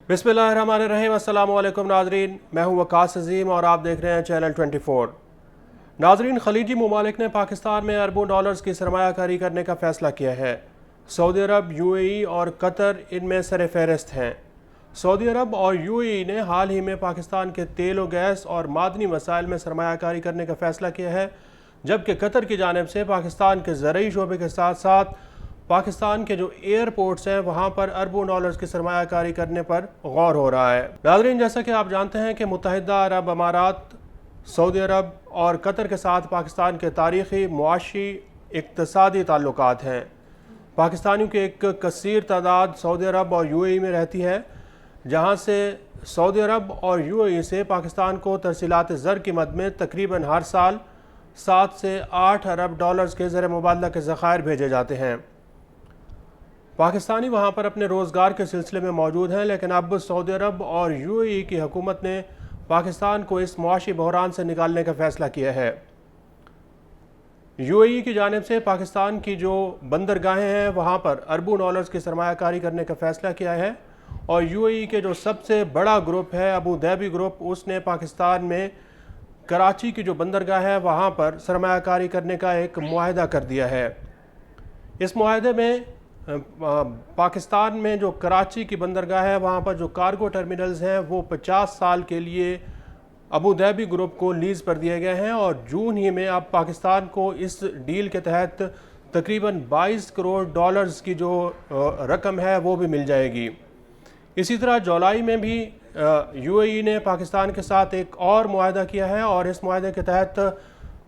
बिस्मिल्लाहिर्रहमानिर्रहीम। अस्सलाम वालेकुम नाजरीन, मैं हूं वकास अजीम और आप देख रहे हैं चैनल 24। नाजरीन, खलीजी ममालिक ने पाकिस्तान में अरबों डॉलर्स की सरमायाकारी करने का फ़ैसला किया है। सऊदी अरब, यूएई और कतर इनमें सर फहरिस्त हैं। सऊदी अरब और यूएई ने हाल ही में पाकिस्तान के तेल और गैस और मादनी वसाइल में सरमायाकारी करने का फ़ैसला किया है, जबकि कतर की जानिब से पाकिस्तान के ज़रई शोबे के साथ साथ पाकिस्तान के जो एयरपोर्ट्स हैं वहाँ पर अरबों डॉलर्स की सरमायाकारी करने पर गौर हो रहा है। नाज़रीन, जैसा कि आप जानते हैं कि मुत्तहिदा अरब अमारात, सऊदी अरब और कतर के साथ पाकिस्तान के तारीख़ी, मुआशी, इक़्तिसादी ताल्लुकात हैं। पाकिस्तानियों की एक कसीर तादाद सऊदी अरब और यूएई में रहती है, जहाँ से सऊदी अरब और यूएई से पाकिस्तान को तरसीलात ज़र की मद में तकरीबन हर साल 7 से 8 अरब डॉलर्स के ज़र मुबादला के ज़खायर भेजे जाते हैं। पाकिस्तानी वहाँ पर अपने रोज़गार के सिलसिले में मौजूद हैं, लेकिन अब सऊदी अरब और यूएई की हुकूमत ने पाकिस्तान को इस मुआशी बहरान से निकालने का फ़ैसला किया है। यूएई की जानिब से पाकिस्तान की जो बंदरगाहें हैं वहाँ पर अरबों डॉलर्स की सरमायाकारी करने का फ़ैसला किया है, और यूएई के जो सबसे बड़ा ग्रुप है अबू धाबी ग्रुप, उसने पाकिस्तान में कराची की जो बंदरगाह है वहाँ पर सरमायाकारी करने का एक मुआहदा कर दिया है। इस मुआहदे में पाकिस्तान में जो कराची की बंदरगाह है वहाँ पर जो कार्गो टर्मिनल्स हैं वो 50 साल के लिए अबू धाबी ग्रुप को लीज़ पर दिए गए हैं, और जून ही में अब पाकिस्तान को इस डील के तहत तकरीबन 22 करोड़ डॉलर्स की जो रकम है वो भी मिल जाएगी। इसी तरह जुलाई में भी यूएई ने पाकिस्तान के साथ एक और मुआहदा किया है, और इस मुआहदे के तहत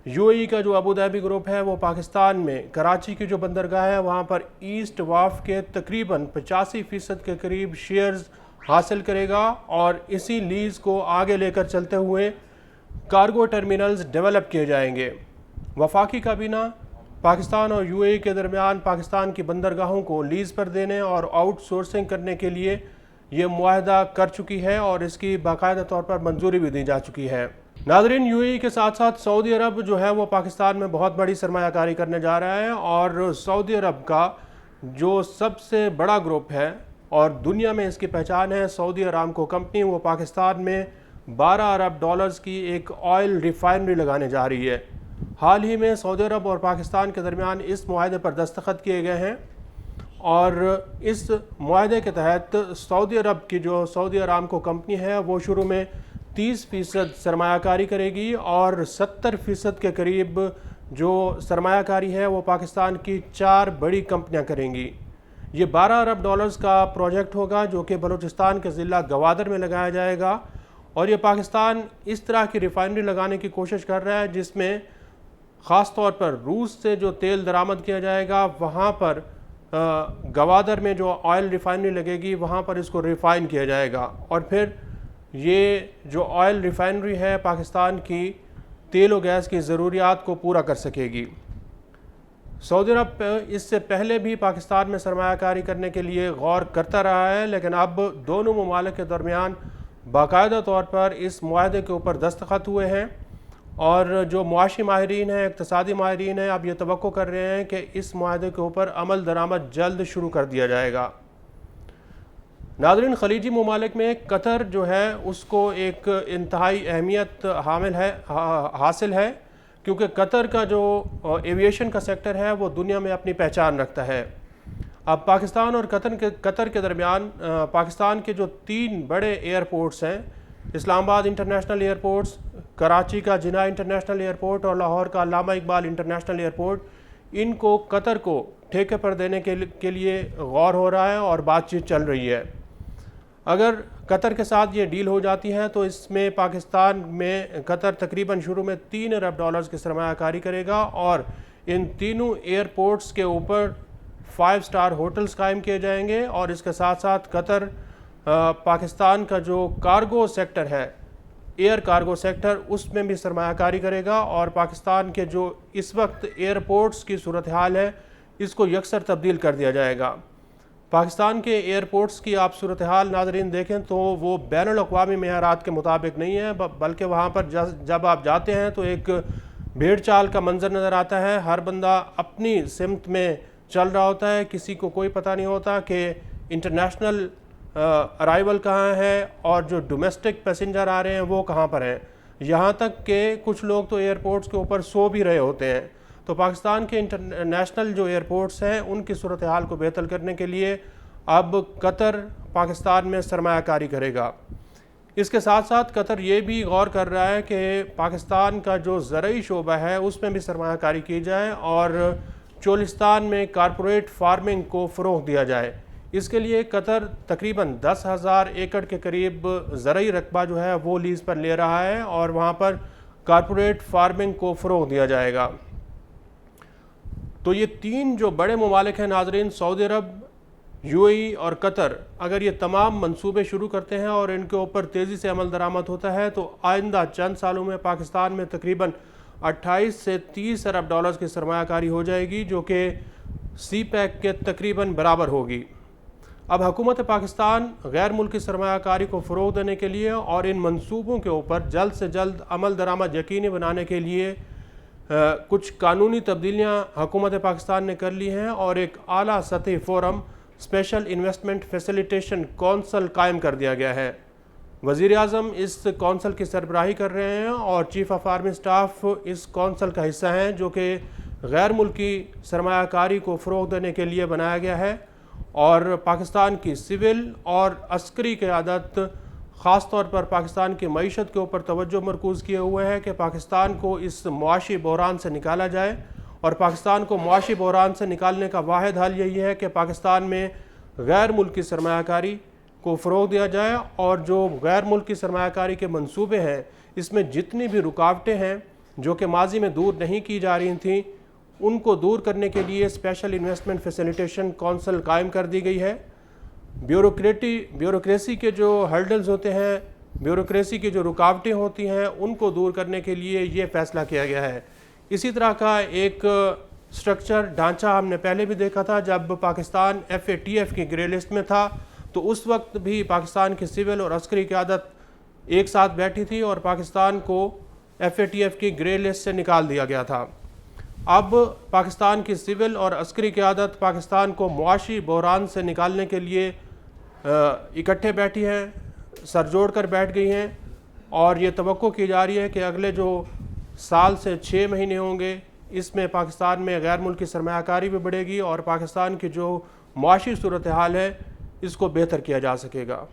यूएई का जो अबू धाबी ग्रुप है वो पाकिस्तान में कराची की जो बंदरगाह है वहाँ पर ईस्ट वाफ के तकरीबन 85% के करीब शेयर्स हासिल करेगा, और इसी लीज़ को आगे लेकर चलते हुए कार्गो टर्मिनल्स डेवलप किए जाएंगे। वफाकी काबीना पाकिस्तान और यूएई के दरमियान पाकिस्तान की बंदरगाहों को लीज़ पर देने और आउटसोर्सिंग करने के लिए ये मुआहदा कर चुकी है, और इसकी बाकायदा तौर पर मंजूरी भी दी जा चुकी है। नाज़रीन, यूएई के साथ साथ सऊदी अरब जो है वो पाकिस्तान में बहुत बड़ी सरमायाकारी करने जा रहा है, और सऊदी अरब का जो सबसे बड़ा ग्रुप है और दुनिया में इसकी पहचान है, सऊदी अरामको कंपनी, वो पाकिस्तान में 12 अरब डॉलर्स की एक ऑयल रिफाइनरी लगाने जा रही है। हाल ही में सऊदी अरब और पाकिस्तान के दरमियान इस मुआहदे पर दस्तखत किए गए हैं, और इस मुआहदे के तहत सऊदी अरब की जो सऊदी अरामको कंपनी है वो शुरू में 30% सरमायाकारी करेगी, और 70% के करीब जो सरमायाकारी है वो पाकिस्तान की 4 बड़ी कंपनियां करेंगी। ये 12 अरब डॉलर्स का प्रोजेक्ट होगा जो कि बलूचिस्तान के ज़िला गवादर में लगाया जाएगा, और ये पाकिस्तान इस तरह की रिफाइनरी लगाने की कोशिश कर रहा है जिसमें ख़ास तौर पर रूस से जो तेल दरामद किया जाएगा वहाँ पर गवादर में जो ऑयल रिफाइनरी लगेगी वहाँ पर इसको रिफ़ाइन किया जाएगा, और फिर ये जो ऑयल रिफाइनरी है पाकिस्तान की तेल और गैस की ज़रूरियात को पूरा कर सकेगी। सऊदी अरब इससे पहले भी पाकिस्तान में सरमायाकारी करने के लिए गौर करता रहा है, लेकिन अब दोनों ममालिक के दरमियान बाकायदा तौर पर इस मुआहदे के ऊपर दस्तखत हुए हैं, और जो मुआशी माहिरीन हैं, इक़्तिसादी माहिरीन हैं, अब ये तवक्को कर रहे हैं कि इस मुआहदे के ऊपर अमल दरामद जल्द शुरू कर दिया जाएगा। नाज़रीन, खलीजी ममालिक में कतर जो है उसको एक इंतहाई अहमियत हासिल है, क्योंकि कतर का जो एविएशन का सेक्टर है वो दुनिया में अपनी पहचान रखता है। अब पाकिस्तान और कतर के दरमियान पाकिस्तान के जो 3 बड़े एयरपोर्ट्स हैं, इस्लामाबाद इंटरनेशनल एयरपोर्ट्स, कराची का जिना इंटरनेशनल एयरपोर्ट और लाहौर का अल्लामा इकबाल इंटरनेशनल एयरपोर्ट, इनको कतर को ठेके पर देने के लिए गौर हो रहा है और बातचीत चल रही है। अगर कतर के साथ ये डील हो जाती है तो इसमें पाकिस्तान में कतर तकरीबन शुरू में 3 अरब डॉलर्स की सरमायाकारी करेगा, और इन तीनों एयरपोर्ट्स के ऊपर 5 स्टार होटल्स कायम किए जाएंगे, और इसके साथ साथ कतर पाकिस्तान का जो कार्गो सेक्टर है, एयर कार्गो सेक्टर, उसमें भी सरमायाकारी करेगा, और पाकिस्तान के जो इस वक्त एयरपोर्ट्स की सूरत हाल है इसको यकसर तब्दील कर दिया जाएगा। पाकिस्तान के एयरपोर्ट्स की आप सूरत हाल नाज़रीन देखें तो वो बैनुल अक़वामी मेयारात के मुताबिक नहीं है, बल्कि वहाँ पर जब आप जाते हैं तो एक भेड़ चाल का मंजर नज़र आता है। हर बंदा अपनी सिमत में चल रहा होता है, किसी को कोई पता नहीं होता कि इंटरनेशनल ارائیول کہاں ہے اور جو ڈومیسٹک پیسنجر آ رہے ہیں وہ کہاں پر ہیں، یہاں تک کہ کچھ لوگ تو ایئرپورٹس کے اوپر سو بھی رہے ہوتے ہیں۔ تو پاکستان کے انٹرنیشنل جو ایئرپورٹس ہیں ان کی صورتحال کو بہتر کرنے کے لیے اب قطر پاکستان میں سرمایہ کاری کرے گا۔ اس کے ساتھ ساتھ قطر یہ بھی غور کر رہا ہے کہ پاکستان کا جو زرعی شعبہ ہے اس میں بھی سرمایہ کاری کی جائے اور چولستان میں کارپوریٹ فارمنگ کو فروغ دیا جائے۔ اس کے لیے قطر تقریباً 10,000 ایکڑ کے قریب زرعی رقبہ جو ہے وہ لیز پر لے رہا ہے اور وہاں پر کارپوریٹ فارمنگ کو فروغ دیا جائے گا۔ تو یہ تین جو بڑے ممالک ہیں ناظرین، سعودی عرب، یو اے ای اور قطر، اگر یہ تمام منصوبے شروع کرتے ہیں اور ان کے اوپر تیزی سے عمل درآمد ہوتا ہے تو آئندہ چند سالوں میں پاکستان میں تقریباً 28 سے 30 ارب ڈالرز کی سرمایہ کاری ہو جائے گی، جو کہ سی پیک کے تقریباً برابر ہوگی۔ اب حکومت پاکستان غیر ملکی سرمایہ کاری کو فروغ دینے کے لیے اور ان منصوبوں کے اوپر جلد سے جلد عمل درآمد یقینی بنانے کے لیے کچھ قانونی تبدیلیاں حکومت پاکستان نے کر لی ہیں اور ایک اعلیٰ سطحی forum special investment facilitation council قائم کر دیا گیا ہے۔ وزیر اعظم اس کونسل کی سربراہی کر رہے ہیں اور چیف آف آرمی اسٹاف اس کونسل کا حصہ ہیں، جو کہ غیر ملکی سرمایہ کاری کو فروغ دینے کے لیے بنایا گیا ہے اور پاکستان کی سول اور عسکری قیادت خاص طور پر پاکستان کی معیشت کے اوپر توجہ مرکوز کیے ہوئے ہیں کہ پاکستان کو اس معاشی بحران سے نکالا جائے، اور پاکستان کو معاشی بحران سے نکالنے کا واحد حل یہی ہے کہ پاکستان میں غیر ملکی سرمایہ کاری کو فروغ دیا جائے اور جو غیر ملکی سرمایہ کاری کے منصوبے ہیں اس میں جتنی بھی رکاوٹیں ہیں جو کہ ماضی میں دور نہیں کی جا رہی تھیں ان کو دور کرنے کے لیے اسپیشل انویسٹمنٹ فیسیلیٹیشن کونسل قائم کر دی گئی ہے۔ بیوروکریسی کے جو ہرڈلز ہوتے ہیں، بیوروکریسی کی جو رکاوٹیں ہوتی ہیں ان کو دور کرنے کے لیے یہ فیصلہ کیا گیا ہے۔ اسی طرح کا ایک سٹرکچر ڈھانچہ ہم نے پہلے بھی دیکھا تھا جب پاکستان FATF کی گرے لسٹ میں تھا، تو اس وقت بھی پاکستان کی سول اور عسکری قیادت ایک ساتھ بیٹھی تھی اور پاکستان کو FATF کی گرے لسٹ سے نکال دیا گیا تھا۔ اب پاکستان کی سول اور عسکری قیادت پاکستان کو معاشی بحران سے نکالنے کے لیے اکٹھے بیٹھی ہیں، سر جوڑ کر بیٹھ گئی ہیں، اور یہ توقع کی جا رہی ہے کہ اگلے جو سال سے 6 مہینے ہوں گے اس میں پاکستان میں غیر ملکی سرمایہ کاری بھی بڑھے گی اور پاکستان کی جو معاشی صورتحال ہے اس کو بہتر کیا جا سکے گا۔